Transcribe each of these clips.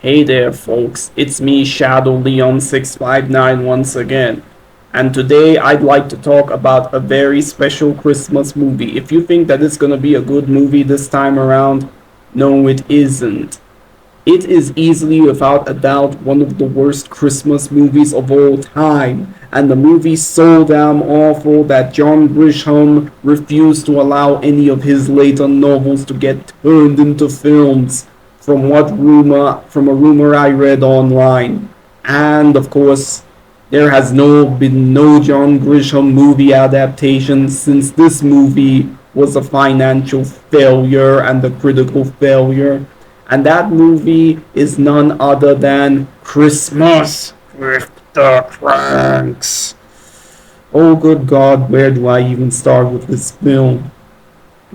Hey there, folks. It's me, Shadow Leon 659 once again. And today I'd like to talk about a very special Christmas movie. If you think that it's gonna be a good movie this time around, no, it isn't. It is easily, without a doubt, one of the worst Christmas movies of all time. And the movie's so damn awful that John Grisham refused to allow any of his later novels to get turned into films. From a rumor I read online. And of course, there has been no John Grisham movie adaptation since this movie was a financial failure and a critical failure. And that movie is none other than Christmas with the Kranks. Oh, good God, where do I even start with this film?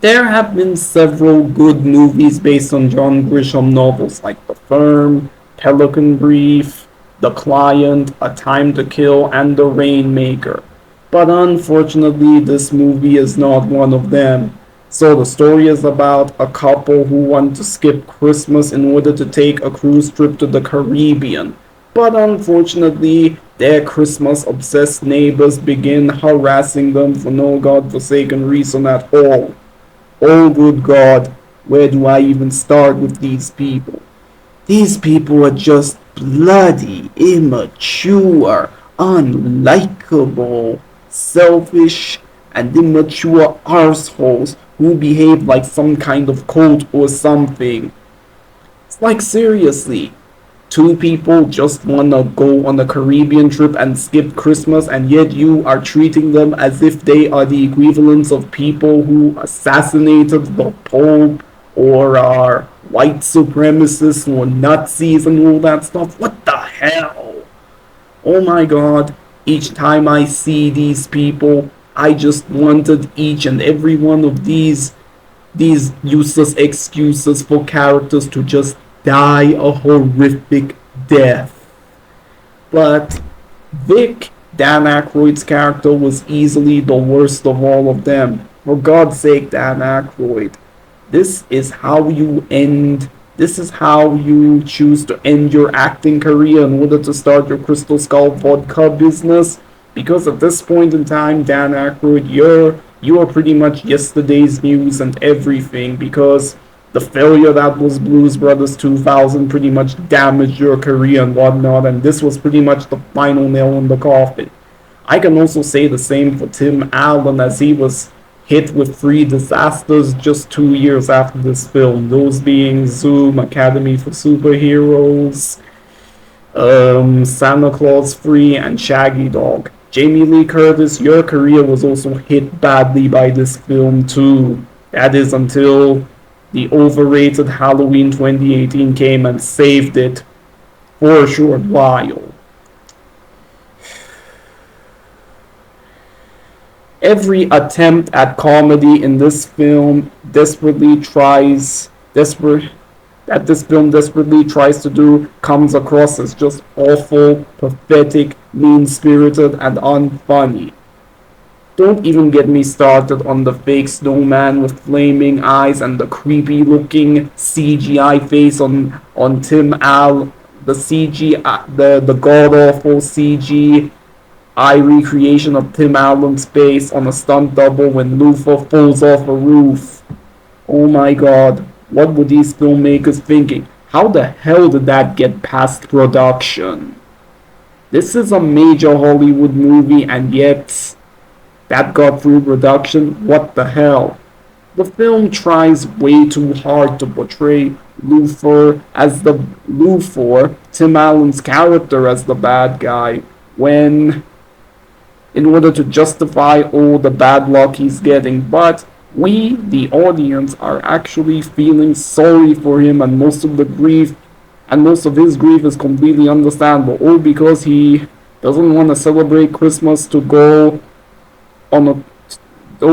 There have been several good movies based on John Grisham novels like The Firm, Pelican Brief, The Client, A Time to Kill, and The Rainmaker. But unfortunately, this movie is not one of them. So the story is about a couple who want to skip Christmas in order to take a cruise trip to the Caribbean. But unfortunately, their Christmas obsessed neighbors begin harassing them for no godforsaken reason at all. Oh good God, where do I even start with these people? These people are just bloody, immature, unlikable, selfish, and immature arseholes who behave like some kind of cult or something. It's like seriously, two people just wanna go on a Caribbean trip and skip Christmas, and yet you are treating them as if they are the equivalents of people who assassinated the Pope or are white supremacists or Nazis and all that stuff. What the hell? Oh my God, each time I see these people, I just wanted each and every one of these useless excuses for characters to just die a horrific death. But Vic, Dan Aykroyd's character, was easily the worst of all of them. For God's sake, Dan Aykroyd, this is how you end. This is how you choose to end your acting career in order to start your Crystal Skull vodka business. Because at this point in time, Dan Aykroyd, you are pretty much yesterday's news and everything. Because the failure that was Blues Brothers 2000 pretty much damaged your career and whatnot, and this was pretty much the final nail in the coffin. I can also say the same for Tim Allen, as he was hit with three disasters just 2 years after this film, those being Zoom, Academy for Superheroes, Santa Claus 3, and Shaggy Dog. Jamie Lee Curtis, your career was also hit badly by this film too. That is until the overrated Halloween 2018 came and saved it for a short while. Every attempt at comedy in this film desperately tries to do comes across as just awful, pathetic, mean-spirited, and unfunny. Don't even get me started on the fake snowman with flaming eyes and the creepy looking CGI face on Tim Al, the the god awful CGI recreation of Tim Allen's face on a stunt double when Luthor falls off a roof. Oh my God, what were these filmmakers thinking? How the hell did that get past production? This is a major Hollywood movie, and yet that got through production. What the hell? The film tries way too hard to portray Tim Allen's character, as the bad guy, when in order to justify all the bad luck he's getting, but we, the audience, are actually feeling sorry for him, and most of his grief is completely understandable, all because he doesn't want to celebrate Christmas to go on a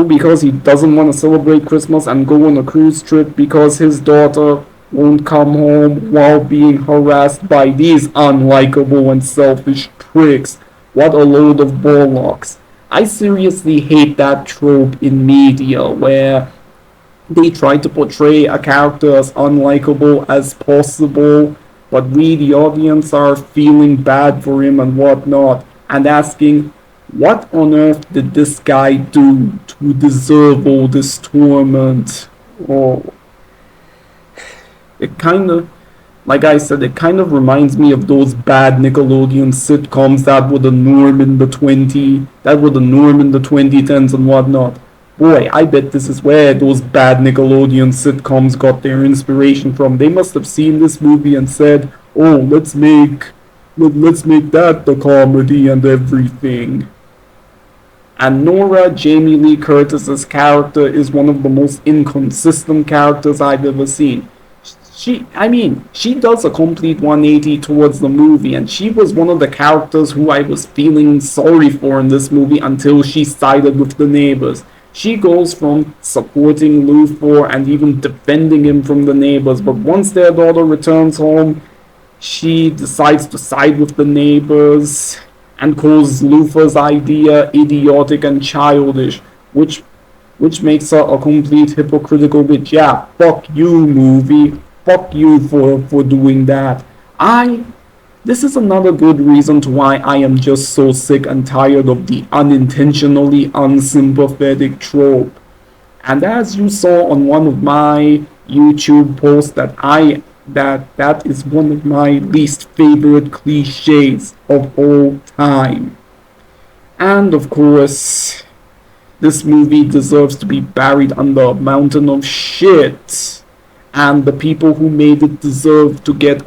because he doesn't want to celebrate Christmas and go on a cruise trip because his daughter won't come home while being harassed by these unlikable and selfish pricks. What a load of bollocks. I seriously hate that trope in media where they try to portray a character as unlikable as possible, but we, the audience, are feeling bad for him and whatnot, and asking, what on earth did this guy do to deserve all this torment? Oh, it kind of, like I said, it kind of reminds me of those bad Nickelodeon sitcoms that were the norm in the 2010s and whatnot. Boy, I bet this is where those bad Nickelodeon sitcoms got their inspiration from. They must have seen this movie and said, "Oh, let's make that the comedy and everything." And Nora, Jamie Lee Curtis's character, is one of the most inconsistent characters I've ever seen. She does a complete 180 towards the movie, and she was one of the characters who I was feeling sorry for in this movie until she sided with the neighbors. She goes from supporting Luthor and even defending him from the neighbors, but once their daughter returns home, she decides to side with the neighbors and calls Luthor's idea idiotic and childish, which makes her a complete hypocritical bitch. Yeah, fuck you, movie. Fuck you for doing that. This is another good reason to why I am just so sick and tired of the unintentionally unsympathetic trope. And as you saw on one of my YouTube posts, that is one of my least favorite cliches of all time. And of course, this movie deserves to be buried under a mountain of shit. And the people who made it deserve to get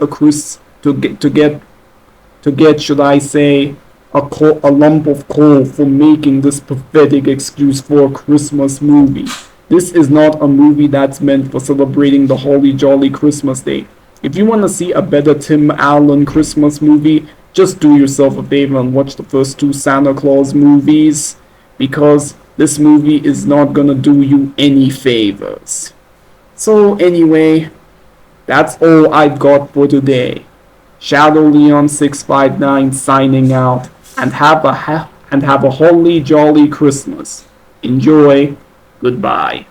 should I say, a lump of coal for making this pathetic excuse for a Christmas movie. This is not a movie that's meant for celebrating the holly jolly Christmas day. If you want to see a better Tim Allen Christmas movie, just do yourself a favor and watch the first two Santa Claus movies, because this movie is not gonna do you any favors. So anyway, that's all I've got for today. Shadow Leon 659 signing out, and have a holly jolly Christmas. Enjoy. Goodbye.